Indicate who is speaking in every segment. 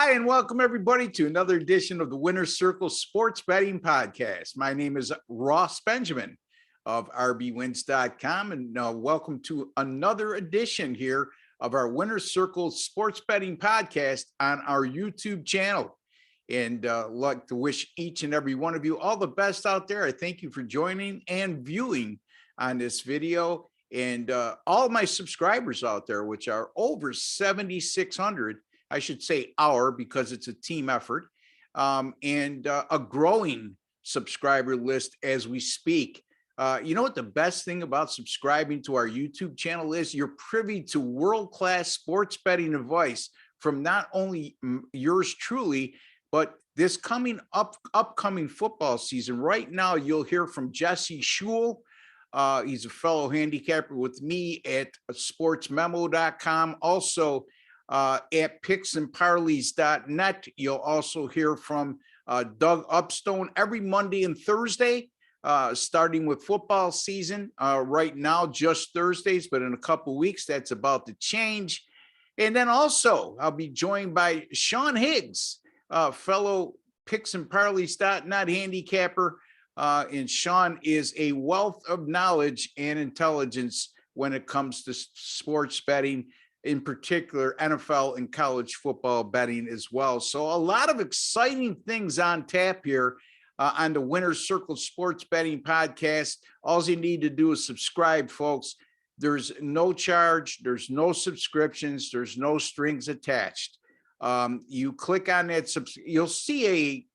Speaker 1: Hi, and welcome everybody to another edition of the Winner's Circle Sports Betting Podcast. My name is Ross Benjamin of rbwins.com, and welcome to another edition here of our Winner's Circle Sports Betting Podcast on our YouTube channel. And like to wish each and every one of you all the best out there. I thank you for joining and viewing on this video, and all my subscribers out there, which are over 7,600. I should say our, because it's a team effort, and a growing subscriber list as we speak. You know what the best thing about subscribing to our YouTube channel is? You're privy to world-class sports betting advice from not only yours truly, but this upcoming football season. Right now, you'll hear from Jesse Schul. He's a fellow handicapper with me at sportsmemo.com. Also, at picksandparleys.net. You'll also hear from Doug Upstone every Monday and Thursday, starting with football season. Right now, just Thursdays, but in a couple of weeks, that's about to change. And then also, I'll be joined by Sean Higgs, fellow picksandparleys.net handicapper. And Sean is a wealth of knowledge and intelligence when it comes to sports betting, in particular NFL and college football betting as well. So a lot of exciting things on tap here on the Winner's Circle Sports Betting Podcast. All you need to do is subscribe, folks. There's no charge, there's no subscriptions, there's no strings attached. You click on that, you'll see a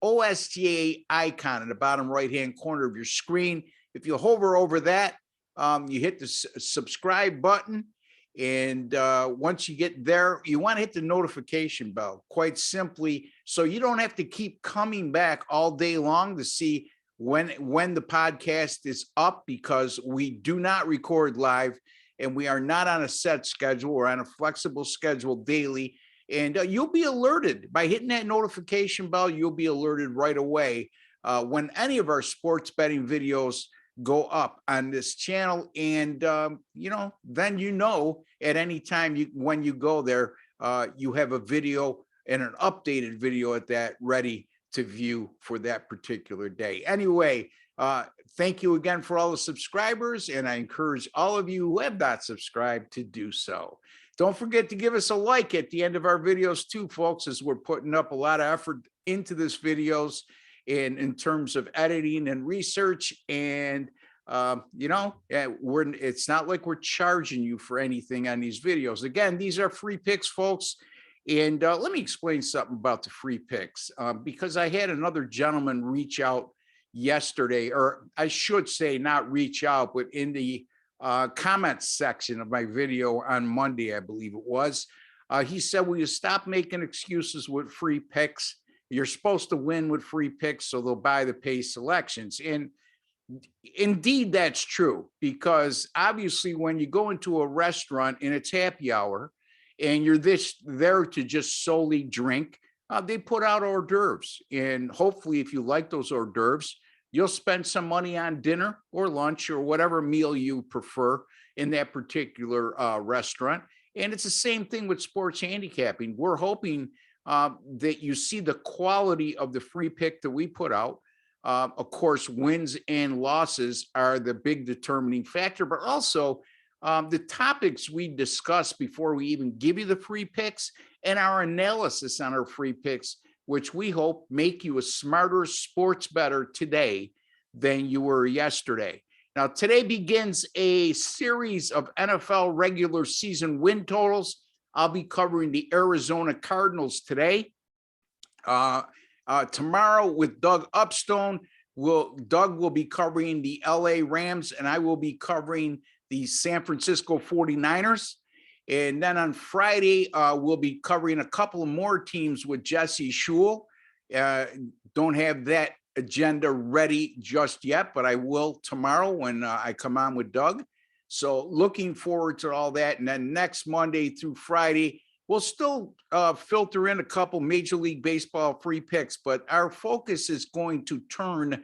Speaker 1: OSTA icon in the bottom right-hand corner of your screen. If you hover over that, you hit the subscribe button. And once you get there, you want to hit the notification bell, quite simply, so you don't have to keep coming back all day long to see when the podcast is up, because we do not record live and we are not on a set schedule. We're on a flexible schedule daily. And you'll be alerted by hitting that notification bell. You'll be alerted right away when any of our sports betting videos go up on this channel. And then at any time when you go there, you have a video and an updated video at that ready to view for that particular day. Anyway, thank you again for all the subscribers, and I encourage all of you who have not subscribed to do so. Don't forget to give us a like at the end of our videos too, folks, as we're putting up a lot of effort into this videos in terms of editing and research. And it's not like we're charging you for anything on these videos. Again, these are free picks, folks. And let me explain something about the free picks, because I had another gentleman reach out yesterday, or I should say not reach out, but in the comments section of my video on Monday, I believe it was, he said, will you stop making excuses with free picks? You're supposed to win with free picks, so they'll buy the pay selections. And indeed, that's true, because obviously when you go into a restaurant and it's happy hour and you're there to just solely drink, they put out hors d'oeuvres. And hopefully, if you like those hors d'oeuvres, you'll spend some money on dinner or lunch or whatever meal you prefer in that particular restaurant. And it's the same thing with sports handicapping. We're hoping that you see the quality of the free pick that we put out. Of course, wins and losses are the big determining factor, but also the topics we discuss before we even give you the free picks, and our analysis on our free picks, which we hope make you a smarter sports bettor today than you were yesterday. Now, today begins a series of NFL regular season win totals. I'll be covering the Arizona Cardinals today. Tomorrow with Doug Upstone, Doug will be covering the LA Rams, and I will be covering the San Francisco 49ers. And then on Friday, we'll be covering a couple of more teams with Jesse Schul. Don't have that agenda ready just yet, but I will tomorrow when I come on with Doug. So looking forward to all that. And then next Monday through Friday, we'll still filter in a couple Major League Baseball free picks, but our focus is going to turn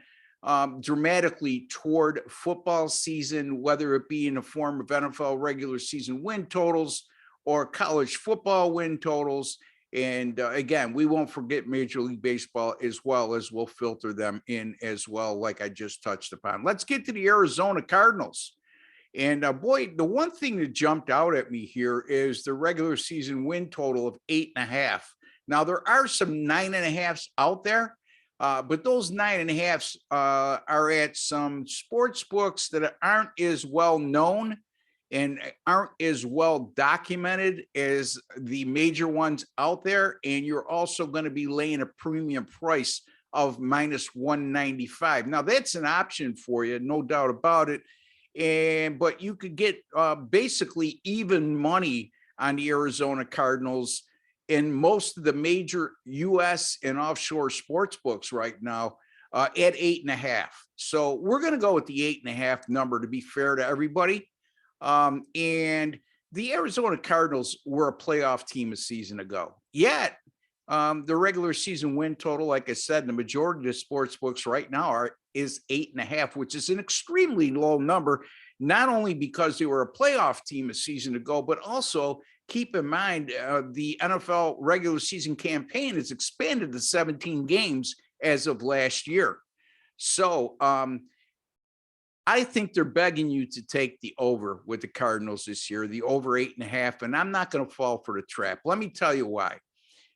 Speaker 1: dramatically toward football season, whether it be in the form of NFL regular season win totals or college football win totals. And again, we won't forget Major League Baseball, as well as we'll filter them in as well, like I just touched upon. Let's get to the Arizona Cardinals. And boy, the one thing that jumped out at me here is the regular season win total of 8.5. Now, there are some 9.5s out there, but those 9.5s are at some sports books that aren't as well known and aren't as well documented as the major ones out there. And you're also going to be laying a premium price of minus 195. Now, that's an option for you, no doubt about it. But you could get basically even money on the Arizona Cardinals in most of the major U.S. and offshore sports books right now at 8.5. So we're going to go with the 8.5 number to be fair to everybody. And the Arizona Cardinals were a playoff team a season ago. Yet the regular season win total, like I said, the majority of the sports books right now is 8.5, which is an extremely low number, not only because they were a playoff team a season ago, but also keep in mind the NFL regular season campaign has expanded to 17 games as of last year. So I think they're begging you to take the over with the Cardinals this year, the over 8.5, and I'm not going to fall for the trap. Let me tell you why.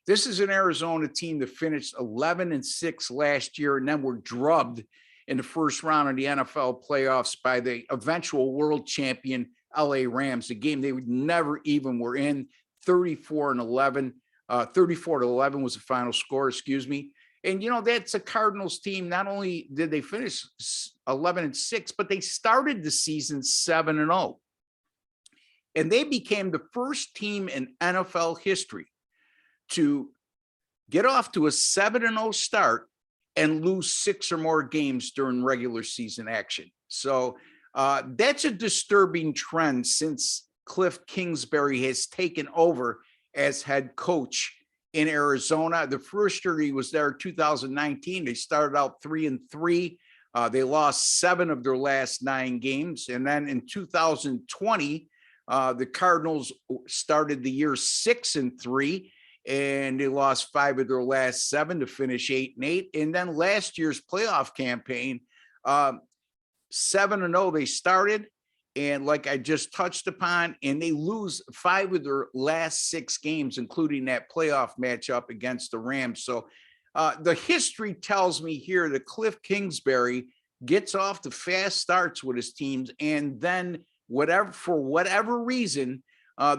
Speaker 1: This is an Arizona team that finished 11-6 last year, and then were drubbed in the first round of the NFL playoffs by the eventual world champion LA Rams, a game they never even were in. 34-11 was the final score, excuse me. And, you know, that's a Cardinals team. Not only did they finish 11-6, but they started the season 7-0. And they became the first team in NFL history to get off to a 7-0 start and lose 6 or more games during regular season action. So that's a disturbing trend since Cliff Kingsbury has taken over as head coach in Arizona. The first year he was there, 2019, they started out 3-3. They lost 7 of their last 9 games. And then in 2020, the Cardinals started the year 6-3. And they lost 5 of their last 7 to finish 8-8. And then last year's playoff campaign, 7-0 they started, and like I just touched upon, and they lose 5 of their last 6 games, including that playoff matchup against the Rams. So the history tells me here that Cliff Kingsbury gets off to fast starts with his teams, and then for whatever reason,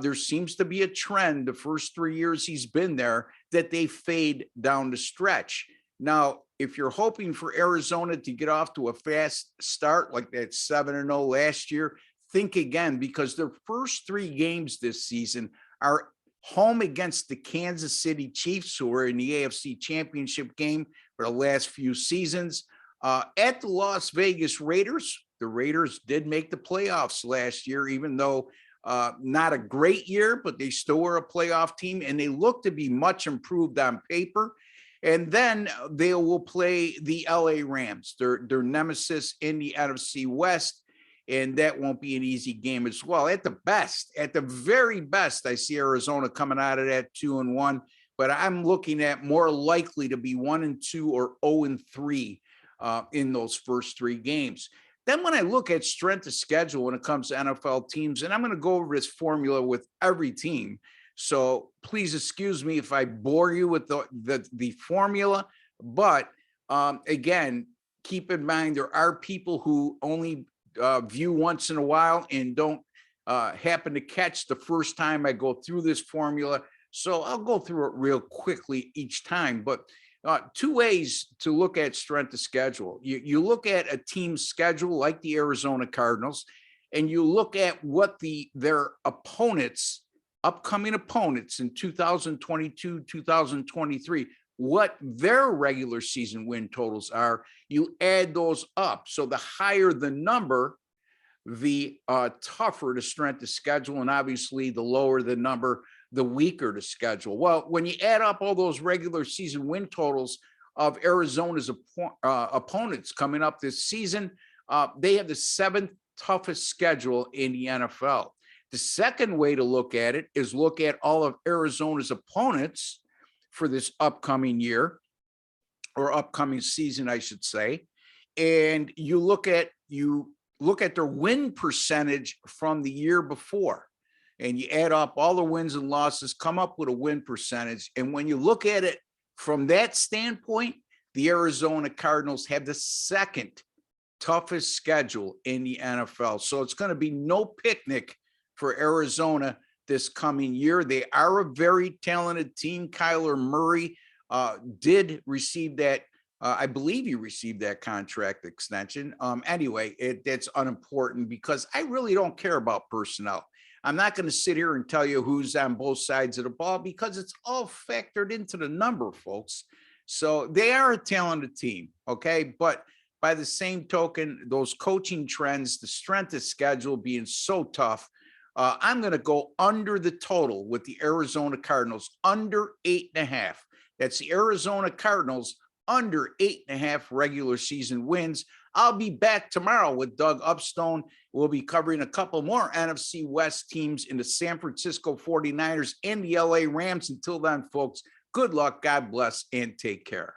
Speaker 1: there seems to be a trend the first 3 years he's been there that they fade down the stretch. Now, if you're hoping for Arizona to get off to a fast start like that 7-0 last year, think again, because their first 3 games this season are home against the Kansas City Chiefs, who are in the AFC Championship game for the last few seasons, at the Las Vegas Raiders. The Raiders did make the playoffs last year, even though not a great year, but they still were a playoff team, and they look to be much improved on paper. And then they will play the LA Rams, their nemesis in the NFC West, and that won't be an easy game as well. At the very best, I see Arizona coming out of that 2-1, but I'm looking at more likely to be 1-2 or 0-3 in those first 3 games. Then when I look at strength of schedule when it comes to NFL teams, and I'm going to go over this formula with every team, so please excuse me if I bore you with the formula, but again, keep in mind there are people who only view once in a while and don't happen to catch the first time I go through this formula. So I'll go through it real quickly each time, but 2 ways to look at strength of schedule. You look at a team's schedule like the Arizona Cardinals, and you look at what their upcoming opponents in 2022, 2023, what their regular season win totals are. You add those up. So the higher the number, the tougher the strength of schedule, and obviously the lower the number, the weaker the schedule. Well, when you add up all those regular season win totals of Arizona's opponents coming up this season, they have the 7th toughest schedule in the NFL. The second way to look at it is look at all of Arizona's opponents for this upcoming year, or upcoming season, I should say. And you look at their win percentage from the year before, and you add up all the wins and losses, come up with a win percentage. And when you look at it from that standpoint, the Arizona Cardinals have the second toughest schedule in the NFL. So it's going to be no picnic for Arizona this coming year. They are a very talented team. Kyler Murray did receive that. I believe he received that contract extension. Anyway, that's unimportant because I really don't care about personnel. I'm not going to sit here and tell you who's on both sides of the ball because it's all factored into the number, folks. So they are a talented team, okay? But by the same token, those coaching trends, the strength of schedule being so tough, I'm going to go under the total with the Arizona Cardinals, under 8.5. That's the Arizona Cardinals under 8.5 regular season wins. I'll be back tomorrow with Doug Upstone. We'll be covering a couple more NFC West teams in the San Francisco 49ers and the LA Rams. Until then, folks, good luck, God bless, and take care.